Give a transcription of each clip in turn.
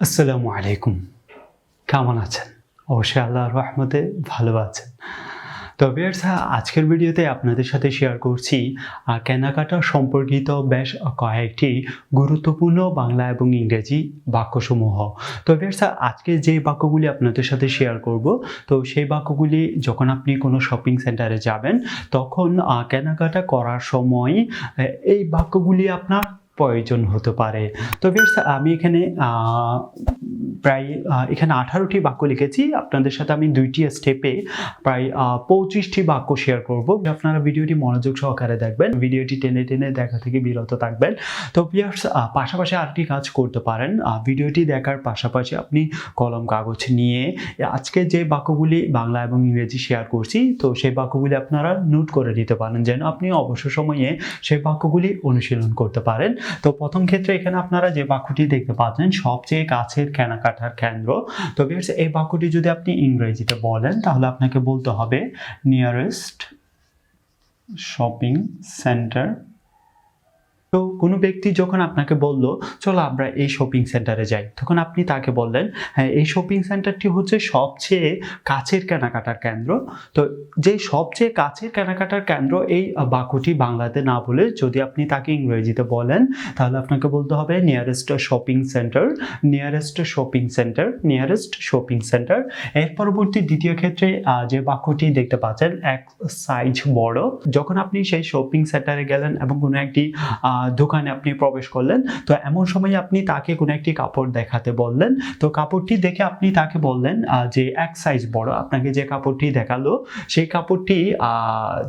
আসসালামু আলাইকুম। কেমন আছেন? অবশ্যই আল্লাহর রহমতে ভালো আছেন। তো ভিউয়ার্স, আজকের ভিডিওতে আপনাদের সাথে শেয়ার করছি কেনাকাটা সম্পর্কিত বেশ কয়েকটি গুরুত্বপূর্ণ বাংলা এবং ইংরেজি বাক্যসমূহ। তো ভিউয়ার্স, আজকে যে বাক্যগুলি আপনাদের সাথে শেয়ার করব, তো সেই বাক্যগুলি যখন আপনি কোনো শপিং সেন্টারে যাবেন, তখন কেনাকাটা করার সময় এই বাক্যগুলি আপনার প্রয়োজন হতে পারে। তো ভিউয়ার্স, আমি এখানে প্রায় এখানে 18টি বাক্য লিখেছি। আপনাদের সাথে আমি 2টি স্টেপে প্রায় 25টি বাক্য শেয়ার করব। আপনারা ভিডিওটি মনোযোগ সহকারে দেখবেন, ভিডিওটি টেনে টেনে দেখা থেকে বিরত থাকবেন। তো ভিউয়ার্স, পাশাপাশি আরেকটি কাজ করতে পারেন। ভিডিওটি দেখার পাশাপাশি আপনি কলম কাগজ নিয়ে আজকে যে বাক্যগুলি বাংলা এবং ইংরেজি শেয়ার করছি, তো সেই বাক্যগুলি আপনারা নোট করে নিতে পারেন, যেন আপনি অবসর সময়ে সেই বাক্যগুলি অনুশীলন করতে পারেন। তো প্রথম ক্ষেত্রে এখানে আপনারা যে বাক্যটি দেখতে পাচ্ছেন, সবচেয়ে কাছের কেনাকাটার কেন্দ্র। তো ভিউয়ার্স, এই বাক্যটি যদি আপনি ইংরেজিতে বলেন, তাহলে আপনাকে বলতে হবে নিয়ারেস্ট শপিং সেন্টার। তো কোনো ব্যক্তি যখন আপনাকে বলল, চলো আমরা এই শপিং সেন্টারে যাই, তখন আপনি তাকে বললেন, হ্যাঁ, এই শপিং সেন্টারটি হচ্ছে সবচেয়ে কাছের কেনাকাটার কেন্দ্র। তো যে সবচেয়ে কাছের কেনাকাটার কেন্দ্র, এই বাক্যটি বাংলাতে না বলে যদি আপনি তাকে ইংরেজিতে বলেন, তাহলে আপনাকে বলতে হবে nearest shopping centre, nearest shopping centre, nearest shopping centre. এর পরবর্তী দ্বিতীয় ক্ষেত্রে যে বাক্যটি দেখতে পাচ্ছেন, এক সাইজ বড়। যখন আপনি সেই শপিং সেন্টারে গেলেন এবং কোনো একটি দোকানে আপনি প্রবেশ করলেন, তো এমন সময় আপনি তাকে কোনো একটি কাপড় দেখাতে বললেন। তো কাপড়টি দেখে আপনি তাকে বললেন যে এক সাইজ বড়। আপনাকে যে কাপড়টি দেখালো, সেই কাপড়টি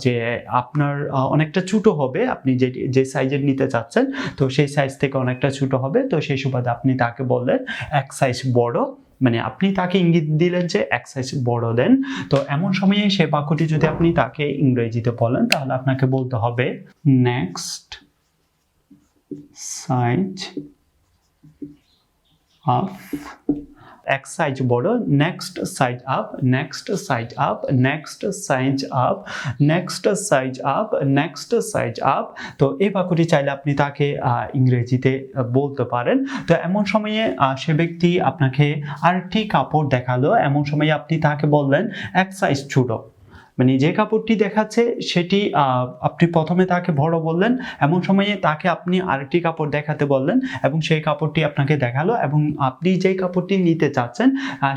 যে আপনার অনেকটা ছোট হবে, আপনি যে সাইজের নিতে চাচ্ছেন, তো সেই সাইজ থেকে অনেকটা ছোট হবে। তো সেই সুবাদে আপনি তাকে বললেন এক সাইজ বড়, মানে আপনি তাকে ইঙ্গিত দিলেন যে এক সাইজ বড় দেন। তো এমন সময়ে সেই বাক্যটি যদি আপনি তাকে ইংরেজিতে বলেন, তাহলে আপনাকে বলতে হবে নেক্সট সাইজ আপ। এক সাইজ বড়, next size up, next size up, next size up, next size up, next size up. তো এই বাক্যটি চাইলে আপনি তাকে ইংরেজিতে বলতে পারেন। তো এমন সময়ে সে ব্যক্তি আপনাকে আরেকটি কাপড় দেখালো, এমন সময়ে আপনি তাকে বললেন এক সাইজ ছোট। মানে যে কাপড়টি দেখাচ্ছে সেটি আপনি প্রথমে তাকে বড় বললেন, এমন সময়ে তাকে আপনি আরেকটি কাপড় দেখাতে বললেন এবং সেই কাপড়টি আপনাকে দেখালো, এবং আপনি যে কাপড়টি নিতে চাচ্ছেন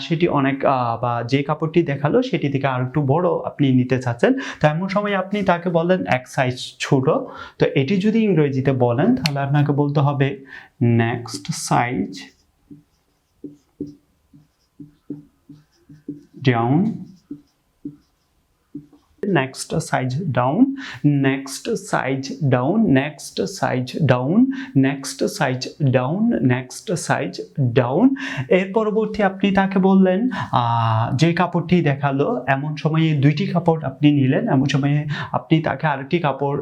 সেটি অনেক বা যে কাপড়টি দেখালো সেটি থেকে আরেকটু বড় আপনি নিতে চাচ্ছেন। তো এমন সময় আপনি তাকে বললেন এক সাইজ ছোট। তো এটি যদি ইংরেজিতে বলেন, তাহলে আপনাকে বলতে হবে next size down, next size down, next size down, next size down, next size down, next size down। এর পরবর্তী আপনি তাকে বললেন যে কাপড়টি দেখালো, এমন সময়ে দুইটি কাপড় আপনি নিলেন, এমন সময়ে আপনি তাকে আরেকটি কাপড়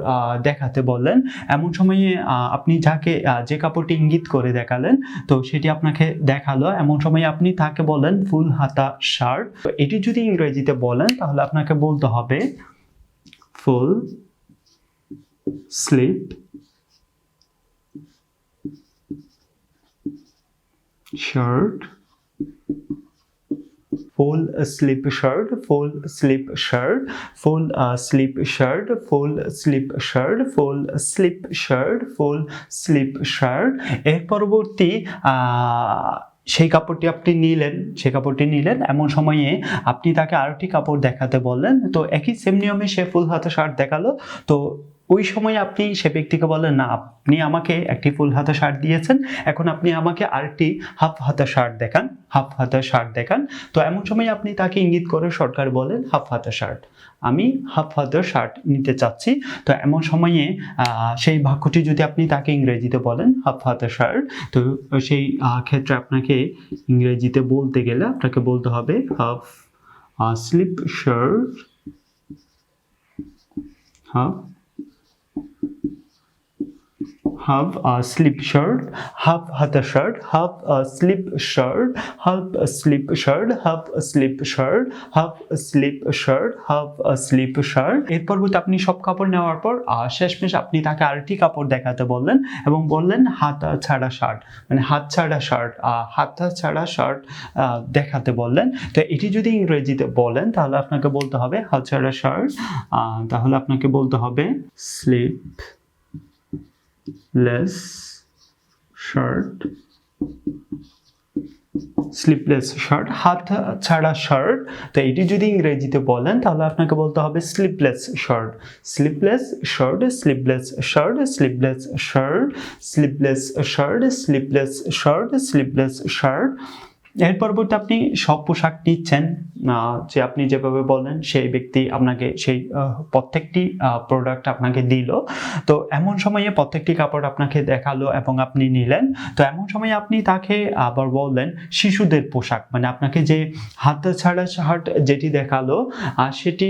দেখাতে বললেন, এমন সময়ে আপনি যাকে যে কাপড়টি ইঙ্গিত করে দেখালেন, তো সেটি আপনাকে দেখালো, এমন সময়ে আপনি তাকে বলেন ফুল হাতা শার্ট। তো এটি যদি ইংরেজিতে বলেন, তাহলে আপনাকে বলতে হবে full sleeve shirt, full sleeve shirt, full sleeve shirt, full sleeve shirt, full sleeve shirt, full sleeve shirt, full sleeve shirt। এর পরবর্তী সেই কাপড়টি আপনি নিলেন, এমন সময়ে আপনি তাকে আরেকটি কাপড় দেখাতে বললেন। তো একই সেম নিয়মে সে ফুল হাতা শার্ট দেখালো। তো ওই সময় আপনি সে ব্যক্তিকে বলেন, না, আপনি আমাকে একটি ফুল হাতা শার্ট দিয়েছেন, এখন আপনি আমাকে আরেকটি হাফ হাতা শার্ট দেখান, হাফ হাতা শার্ট দেখান। তো এমন সময় আপনি তাকে ইঙ্গিত করে শর্টকাট বলেন হাফ হাতা শার্ট, আমি হাফ হাতা শার্ট নিতে চাচ্ছি। তো এমন সময়ে সেই বাক্যটি যদি আপনি তাকে ইংরেজিতে বলেন হাফ হাতা শার্ট, তো সেই ক্ষেত্রে আপনাকে ইংরেজিতে বলতে গেলে আপনাকে বলতে হবে half sleeve shirt, half have a slip shirt, have hata shirt, have a slip shirt, have a slip shirt, have a slip shirt, have a slip shirt, have a slip shirt। এর পরবর্তী আপনি সব কাপড় নেওয়ার পর শেষমেশ আপনি তাকে আরেকটি কাপড় দেখাতে বললেন এবং বললেন হাতা ছাড়া শার্ট, মানে হাত ছাড়া শার্ট, হাতা ছাড়া শার্ট দেখাতে বললেন। তো এটি যদি ইংরেজিতে বলেন তাহলে আপনাকে বলতে হবে হাত ছাড়া শার্ট, তাহলে আপনাকে বলতে হবে sleeveless shirt, স্লিপলেস শার্ট, হাত ছাড়া শার্ট। তো এটি যদি ইংরেজিতে বলেন তাহলে আপনাকে বলতে হবে sleepless shirt, sleepless shirt, sleepless shirt, sleepless shirt, sleepless shirt, sleepless shirt, sleepless shirt. এর পরবর্তী আপনি সব পোশাক নিচ্ছেন, যে আপনি যেভাবে বললেন সেই ব্যক্তি আপনাকে সেই প্রত্যেকটি প্রোডাক্ট আপনাকে দিল। তো এমন সময়ে প্রত্যেকটি কাপড় আপনাকে দেখালো এবং আপনি নিলেন। তো এমন সময় আপনি তাকে আবার বললেন শিশুদের পোশাক, মানে আপনাকে যে হাত ছাড়া শার্ট যেটি দেখালো সেটি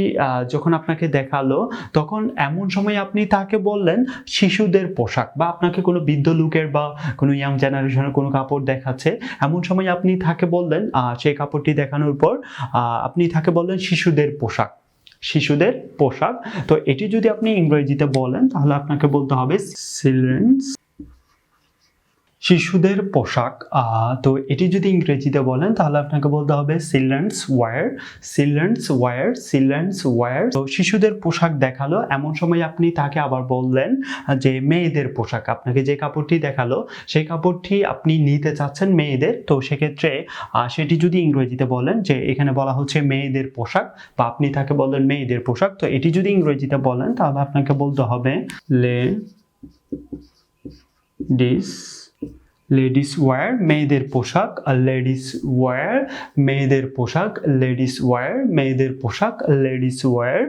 যখন আপনাকে দেখালো তখন এমন সময় আপনি তাকে বললেন শিশুদের পোশাক, বা আপনাকে কোনো বৃদ্ধ লোকের বা কোনো ইয়াং জেনারেশনের কোনো কাপড় দেখাচ্ছে, এমন সময় আপনি তাকে বললেন সেই কাপড়টি দেখানোর পর আপনি তাকে বললেন শিশুদের পোশাক, শিশুদের পোশাক। তো এটি যদি আপনি ইংরেজিতে বলেন তাহলে আপনাকে বলতে হবে চিলড্রেন্স, শিশুদের পোশাক। তো এটি যদি ইংরেজিতে বলেন তাহলে আপনাকে বলতে হবে children's wear, children's wear, children's wear. তো শিশুদের পোশাক দেখালো, এমন সময় আপনি তাকে আবার বললেন যে মেয়েদের পোশাক, আপনাকে যে কাপড়টি দেখালো সেই কাপড়টি আপনি নিতে চাচ্ছেন মেয়েদের। তো সেক্ষেত্রে সেটি যদি ইংরেজিতে বলেন, যে এখানে বলা হচ্ছে মেয়েদের পোশাক, বা আপনি তাকে বললেন মেয়েদের পোশাক। তো এটি যদি ইংরেজিতে বলেন তাহলে আপনাকে বলতে হবে লেডিস ওয়্যার, মেয়েদের পোশাক, লেডিস ওয়্যার, মেয়েদের পোশাক, লেডিস ওয়্যার, মেয়েদের পোশাক, লেডিস ওয়্যার,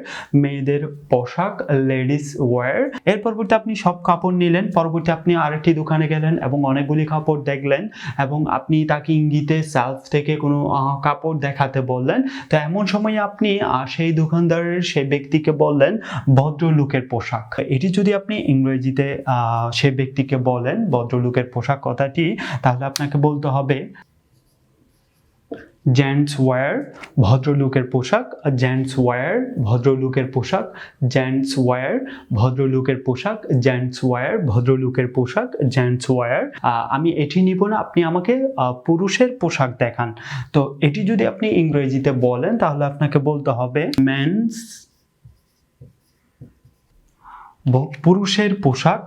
মেয়েদের পোশাক, লেডিস ওয়্যার। এর পরবর্তী আপনি সব কাপড় নিলেন, পরবর্তী আপনি আরেকটি দোকানে গেলেন এবং অনেকগুলি কাপড় দেখলেন এবং আপনি তাকে ইঙ্গিতে সেলফ থেকে কোনো কাপড় দেখাতে বললেন। তো এমন সময় আপনি সেই দোকানদারের সেই ব্যক্তিকে বললেন ভদ্রলোকের পোশাক। এটি যদি আপনি ইংরেজিতে সেই ব্যক্তিকে বলেন ভদ্রলোকের পোশাক কথা, তাহলে আপনাকে বলতে হবে জেন্টস ওয়্যার, ভদ্রলোকের পোশাক, জেন্টস ওয়্যার, ভদ্রলোকের পোশাক, জেন্টস ওয়্যার, ভদ্রলোকের পোশাক, জেন্টস ওয়্যার, ভদ্রলোকের পোশাক, জেন্টস ওয়্যার। আমি এটি নিব না, আপনি আমাকে পুরুষের পোশাক দেখান। তো এটি যদি আপনি ইংরেজিতে বলেন তাহলে আপনাকে বলতে হবে মেন্স, পুরুষের পোশাক,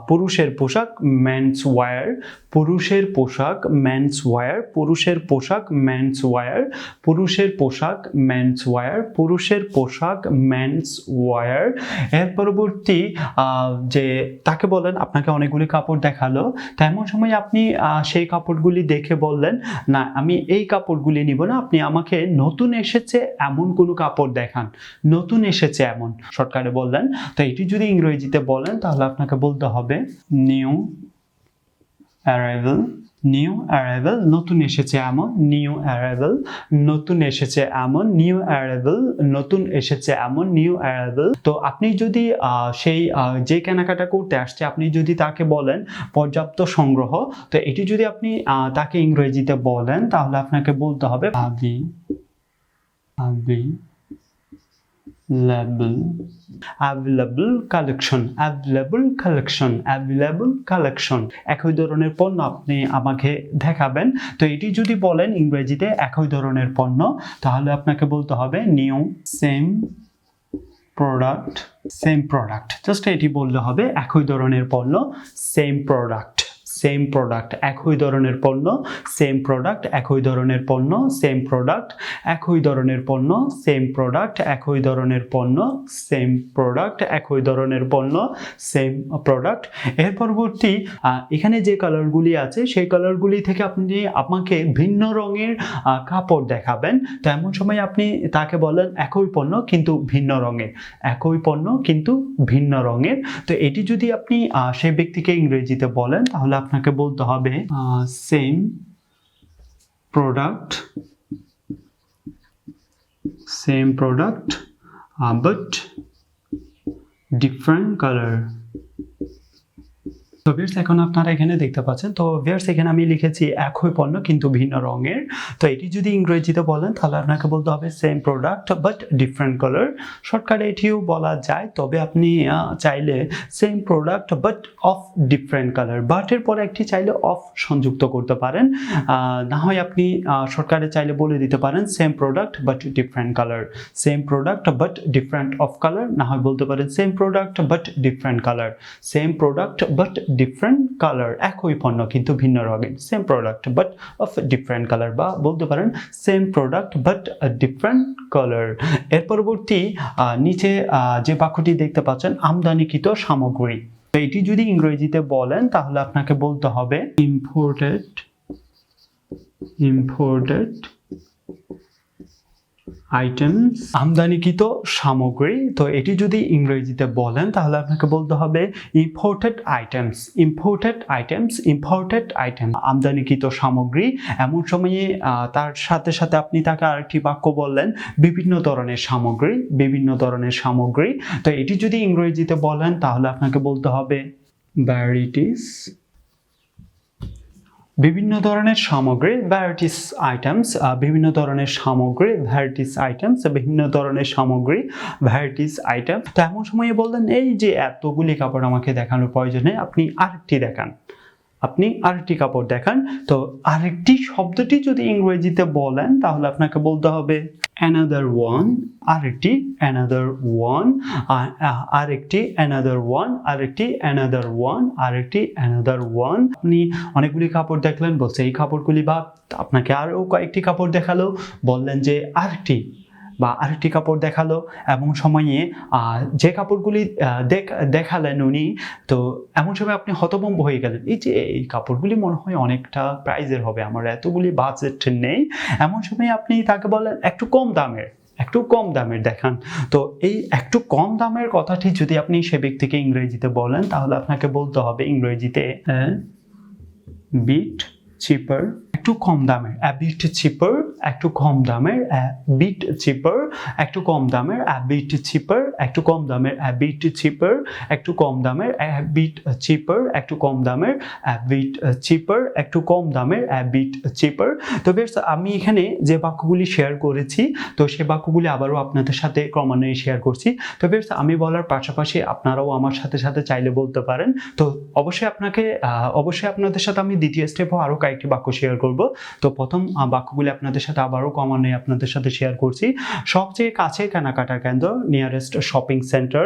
পুরুষের পোশাক মেন্স ওয়্যার, পুরুষের পোশাক মেন্স ওয়্যার, পুরুষের পোশাক মেন্স ওয়্যার, পুরুষের পোশাক মেন্স ওয়্যার, পুরুষের পোশাক মেন্স ওয়্যার। এর পরবর্তী যে তাকে বলেন আপনাকে অনেকগুলি কাপড় দেখালো, তেমন সময় আপনি সেই কাপড়গুলি দেখে বললেন না আমি এই কাপড়গুলি নিব না, আপনি আমাকে নতুন এসেছে এমন কোনো কাপড় দেখান, নতুন এসেছে এমন শর্টকাটে বললেন। তো এটি যদি ইংরেজিতে বলেন তাহলে আপনাকে বলতে হবে নিউ অ্যারাইভেল, নিউ অ্যারাইভেল, নতুন এসেছে এমন, নিউ অ্যারাইভেল, নতুন এসেছে এমন, নিউ অ্যারাইভেল, নতুন এসেছে এমন, নিউ অ্যারাইভেল। তো আপনি যদি সেই যে কেনাকাটা করতে আসছে আপনি যদি তাকে বলেন পর্যাপ্ত সংগ্রহ, তো এটি যদি আপনি তাকে ইংরেজিতে বলেন তাহলে আপনাকে বলতে হবে available collection, available collection, available collection। একই ধরনের পণ্য আপনি আমাকে দেখাবেন। তো এটি যদি বলেন ইংরেজিতে একই ধরনের পণ্য তাহলে আপনাকে বলতে হবে new same product, same product. Just এটি বললে হবে একই ধরনের পণ্য সেম প্রোডাক্ট, সেম প্রোডাক্ট, একই ধরনের পণ্য সেম প্রোডাক্ট, একই ধরনের পণ্য সেম প্রোডাক্ট, একই ধরনের পণ্য সেম প্রোডাক্ট, একই ধরনের পণ্য সেম প্রোডাক্ট, একই ধরনের পণ্য সেম প্রোডাক্ট। এর পরবর্তী এখানে যে কালারগুলি আছে সেই কালারগুলি থেকে আপনি আমাকে ভিন্ন রঙের কাপড় দেখাবেন। তো এমন সময় আপনি তাকে বলেন একই পণ্য কিন্তু ভিন্ন রঙের, একই পণ্য কিন্তু ভিন্ন রঙের। তো এটি যদি আপনি সেই ব্যক্তিকে ইংরেজিতে বলেন তাহলে আপনাকে বলতে হবে same product, same product but different colour, তো ভিউয়ার্স এখন আপনারা এখানে দেখতে পাচ্ছেন, তো ভিউয়ার্স এখানে আমি লিখেছি একই পণ্য কিন্তু ভিন্ন রঙের। তো এটি যদি ইংরেজিতে বলেন তাহলে আপনাকে বলতে হবে same product but different colour. শর্টকাটে এটিও বলা যায়, তবে আপনি চাইলে same product but of different colour, বাটের পরে একটি চাইলে অফ সংযুক্ত করতে পারেন। না হয় আপনি শর্টকাটে চাইলে বলে দিতে পারেন same product but different colour, same product but different of colour. না হয় বলতে পারেন same product but different colour, same product but different colour, একই পণ্য কিন্তু ভিন্ন রঙের, same product but of different colour, বা বলতে পারেন same product but different colour. এর পরবর্তী নিচে যে বাক্যটি দেখতে পাচ্ছেন আমদানিকৃত সামগ্রী, এটি যদি ইংরেজিতে বলেন তাহলে আপনাকে বলতে হবে ইম্পোর্টেড আইটেমস, আমদানিকৃত সামগ্রী। তো এটি যদি ইংরেজিতে বলেন তাহলে আপনাকে বলতে হবে ইম্পোর্টেড আইটেমস, আমদানিকৃত সামগ্রী। এমন সময়ে তার সাথে সাথে আপনি তাকে আরেকটি বাক্য বললেন বিভিন্ন ধরনের সামগ্রী। তো এটি যদি ইংরেজিতে বলেন তাহলে আপনাকে বলতে হবে ভ্যারাইটিস, বিভিন্ন ধরনের সামগ্রী, ভ্যারাইটিস আইটেমস, বিভিন্ন ধরনের সামগ্রী, ভ্যারাইটিস আইটেম। তো এমন সময়ে বললেন এই যে এতগুলি কাপড় আমাকে দেখানোর প্রয়োজনে আপনি আরেকটি কাপড় দেখান। তো আরেকটি শব্দটি যদি ইংরেজিতে বলেন তাহলে আপনাকে বলতে হবে another one, আরেকটি another one, আপনি অনেকগুলি কাপড় দেখলেন, বলছে এই কাপড়গুলি বা আপনাকে আরো কয়েকটি কাপড় দেখালো, বললেন যে আরেকটি কাপড় দেখালো। এমন সময়ে যে কাপড়গুলি দেখালেন উনি, তো এমন সময় আপনি হতভম্ব হয়ে গেলেন, এই কাপড়গুলি মনে হয় অনেকটা প্রাইজের হবে, আমার এতগুলি বাজেট নেই। এমন সময় আপনি তাকে বলেন একটু কম দামের দেখান। তো এই একটু কম দামের কথাটি যদি আপনি সে ব্যক্তিকে ইংরেজিতে বলেন তাহলে আপনাকে বলতে হবে ইংরেজিতে বিট চিপার, একটু কম দামের, a bit cheaper, একটু কম দামের, a bit cheaper, একটু কম দামের, a bit cheaper, একটু কম দামের, a bit cheaper, একটু কম দামের, a bit cheaper, একটু কম দামের, a bit cheaper, একটু কম দামের, a bit cheaper। তো বেশ, আমি এখানে যে বাক্যগুলি শেয়ার করেছি তো সেই বাক্যগুলি আবারও আপনাদের সাথে ক্রমান্বয়ে শেয়ার করছি। তো বেশ, আমি বলার পাশাপাশি আপনারাও আমার সাথে সাথে চাইলে বলতে পারেন। তো অবশ্যই আপনাদের সাথে আমি দ্বিতীয় স্টেপও আরো কয়েকটি বাক্য শেয়ার করব। তো প্রথম বাক্যগুলি আপনাদের সাথে আবারও ক্রমান্বয়ে আপনাদের সাথে শেয়ার করছি। সবচেয়ে কাছে কেনাকাটার কেন্দ্র, নিয়ারেস্ট শপিং সেন্টার,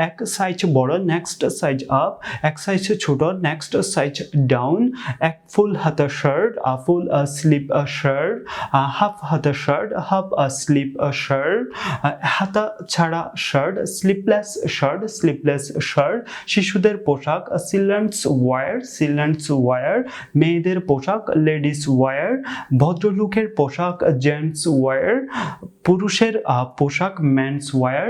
এক সাইজ বড়, নেক্সট সাইজ আপ, এক সাইজ ছোট, নেক্সট সাইজ ডাউন, এক ফুল হাতা shirt, full sleeve shirt, half হাতা শার্ট, হাফ স্লিভ শার্ট, হাতা ছাড়া শার্ট, স্লিভলেস শার্ট, শিশুদের পোশাক, চিলড্রেন্স ওয়্যার, মেয়েদের পোশাক, লেডিস ওয়্যার, ভদ্রলোকের পোশাক, জেন্টস ওয়্যার, পুরুষের পোশাক, মেন্স ওয়্যার,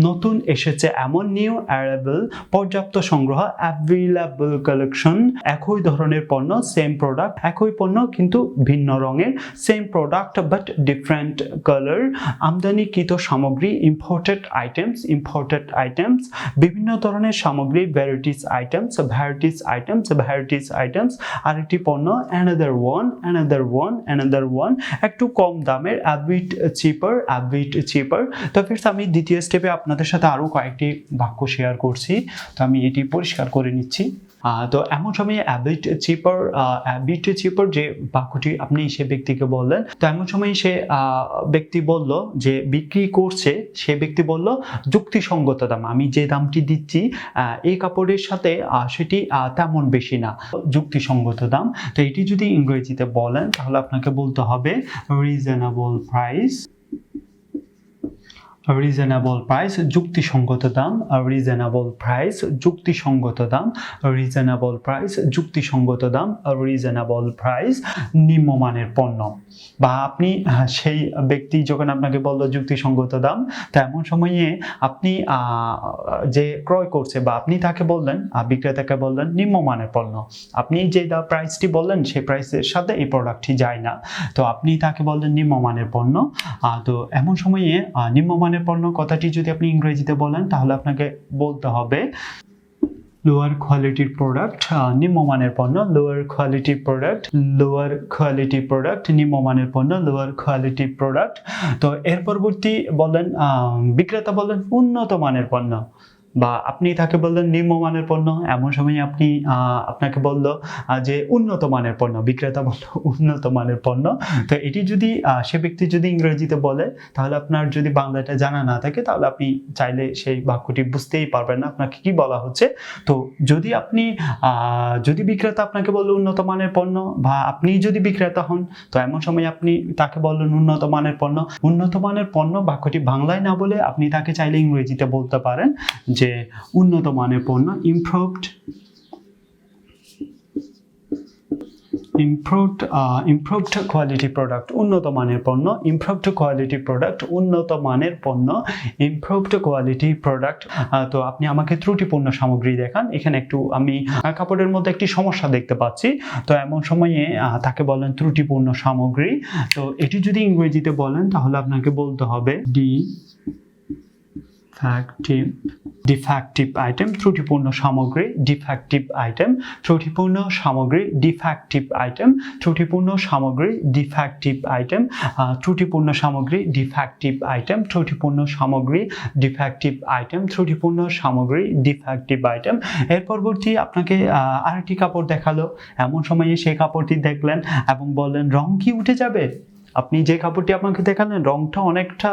নতুন এসেছে এমন, নিউ অ্যারাইভেল, পর্যাপ্ত সংগ্রহ, অ্যাভেইলেবল কালেকশন, একই ধরনের পণ্য, সেম প্রোডাক্ট, একই পণ্য কিন্তু ভিন্ন রঙের, same product but different colour, আমদানিকৃত সামগ্রী, ইম্পোর্টেড আইটেমস, বিভিন্ন ধরনের সামগ্রী, ভ্যারাইটিস আইটেমস, আরেকটি পণ্য, another one, একটু কম দামের, a bit cheaper। তো ফ্রেন্ডস, আমি দ্বিতীয় স্টেপে আপনাদের সাথে আরো কয়েকটি বাক্য শেয়ার করছি। তো আমি এটি পরিষ্কার করে নিচ্ছি। তো এমন সময় a bit cheaper যে বাক্যটি আপনি সে ব্যক্তিকে বললেন, তো এমন সময় সে ব্যক্তি বলল যে বিক্রি করছে, সে ব্যক্তি বলল যুক্তিসঙ্গত দাম, আমি যে দামটি দিচ্ছি এই কাপড়ের সাথে সেটি তেমন বেশি না, যুক্তিসঙ্গত দাম। তো এটি যদি ইংরেজিতে বলেন তাহলে আপনাকে বলতে হবে রিজনেবল প্রাইস, যুক্তিসঙ্গত দাম, নিম্নমানের পণ্য। বা আপনি সেই ব্যক্তি যখন আপনাকে বললো যুক্তিসঙ্গত দাম, তো এমন সময়ে আপনি যে ক্রয় করছে বা আপনি তাকে বললেন, বিক্রেতাকে বললেন নিম্নমানের পণ্য, আপনি যে প্রাইসটি বললেন সেই প্রাইসের সাথে এই প্রোডাক্টটি যায় না, তো আপনি তাকে বললেন নিম্নমানের পণ্য। তো এমন সময়ে নিম্নমানের পণ্য কথাটি যদি আপনি ইংরেজিতে বলেন তাহলে আপনাকে বলতে হবে লোয়ার কোয়ালিটির প্রোডাক্ট, নিম্নমানের পণ্য, lower quality product, lower quality product, নিম্নমানের পণ্য, লোয়ার কোয়ালিটি প্রোডাক্ট। তো এর পরবর্তী বলেন বিক্রেতা বলেন উন্নত মানের পণ্য, বা আপনি তাকে বললেন নিম্নমানের পণ্য, এমন সময় আপনি আপনাকে বলল যে উন্নত মানের পণ্য, বিক্রেতা বলল উন্নত মানের পণ্য। তো এটি যদি সে ব্যক্তি যদি ইংরেজিতে বলে, তাহলে আপনার যদি বাংলাটা জানা না থাকে, তাহলে আপনি চাইলে সেই বাক্যটি বুঝতেই পারবেন না আপনাকে কি বলা হচ্ছে। তো যদি আপনি যদি বিক্রেতা আপনাকে বলল উন্নত মানের পণ্য, বা আপনি যদি বিক্রেতা হন, তো এমন সময় আপনি তাকে বললেন উন্নত মানের পণ্য। উন্নত মানের পণ্য বাক্যটি বাংলায় না বলে আপনি তাকে চাইলে ইংরেজিতে বলতে পারেন যে উন্নত মানের পণ্য, improved quality product, উন্নত মানের পণ্য, improved quality product, উন্নত মানের পণ্য, improved quality product। তো আপনি আমাকে ত্রুটিপূর্ণ সামগ্রী দেখান। এখানে একটু আমি কাপড়ের মধ্যে একটি সমস্যা দেখতে পাচ্ছি, তো এমন সময়ে তাকে বলেন ত্রুটিপূর্ণ সামগ্রী। তো এটি যদি ইংরেজিতে বলেন, তাহলে আপনাকে বলতে হবে ডিফেক্টিভ আইটেম, ত্রুটিপূর্ণ সামগ্রী, ডিফেক্টিভ আইটেম, ত্রুটিপূর্ণ সামগ্রী, ডিফেক্টিভ আইটেম, ত্রুটিপূর্ণ সামগ্রী, ডিফেক্টিভ আইটেম, ত্রুটিপূর্ণ সামগ্রী, ডিফেক্টিভ আইটেম, ত্রুটিপূর্ণ সামগ্রী, ডিফেক্টিভ আইটেম, ত্রুটিপূর্ণ সামগ্রী, ডিফেক্টিভ আইটেম। এর পরবর্তী আপনাকে আরেকটি কাপড় দেখালো, এমন সময়ে সেই কাপড়টি দেখলেন এবং বললেন রং কি উঠে যাবে? আপনি যে কাপড়টি আমাকে দেখালেন রংটা অনেকটা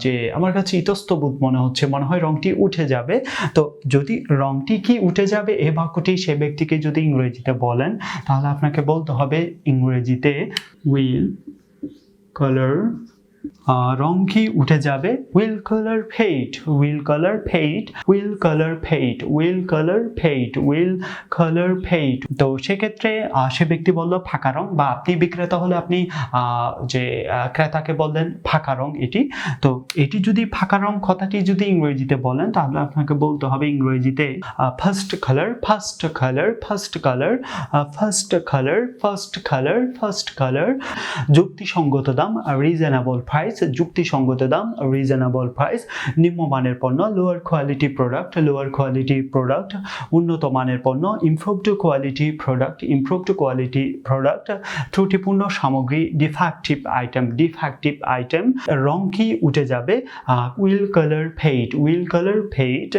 যে আমার কাছে ইতস্তবোধ মনে হচ্ছে, মনে হয় রংটি উঠে যাবে। তো যদি রংটি কি উঠে যাবে এই বাক্যটি সে ব্যক্তিকে যদি ইংরেজিতে বলেন, তাহলে আপনাকে বলতে হবে ইংরেজিতে উইল কালার, রং কি উঠে যাবে? Will colour fade, will colour fade, will colour fade, will colour fade, will colour fade. তো সেক্ষেত্রে সে ব্যক্তি বলল ফাঁকা রং, বা আপনি বিক্রেতা হলে আপনি যে ক্রেতাকে বললেন ফাঁকা রং এটি। তো এটি যদি ফাঁকা রং কথাটি যদি ইংরেজিতে বলেন, তাহলে আপনাকে বলতে হবে ইংরেজিতে first colour, fast colour, fast colour, fast colour, fast colour, fast colour. যুক্তিসঙ্গত দাম, রিজনেবল প্রাইস, যুক্তিসঙ্গত দাম, রিজনেবল প্রাইস। নিম্নমানের পণ্য, lower quality product, lower quality product. উন্নত মানের পণ্য, improved quality product, improved quality product. ত্রুটিপূর্ণ সামগ্রী, ডিফেক্টিভ আইটেম, ডিফেক্টিভ আইটেম। রং কি উঠে যাবে? Will colour fade, will colour fade.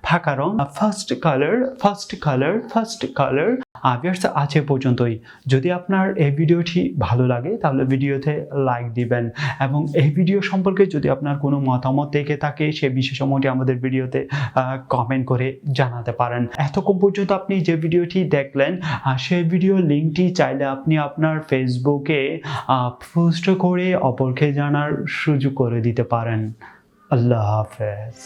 ফাঁকা রং, fast colour, fast colour, fast colour. আজ এ পর্যন্তই। যদি আপনার এই ভিডিওটি ভালো লাগে, তাহলে ভিডিওতে লাইক দিবেন, এবং এই ভিডিও সম্পর্কে যদি আপনার কোনো মতামত থেকে থাকে, সে বিষয়সমূহটি আমাদের ভিডিওতে কমেন্ট করে জানাতে পারেন। এতক্ষণ পর্যন্ত আপনি যে ভিডিওটি দেখলেন, সেই ভিডিও লিঙ্কটি চাইলে আপনি আপনার ফেসবুকে পোস্ট করে অপরকে জানার সুযোগ করে দিতে পারেন। আল্লাহ হাফেজ।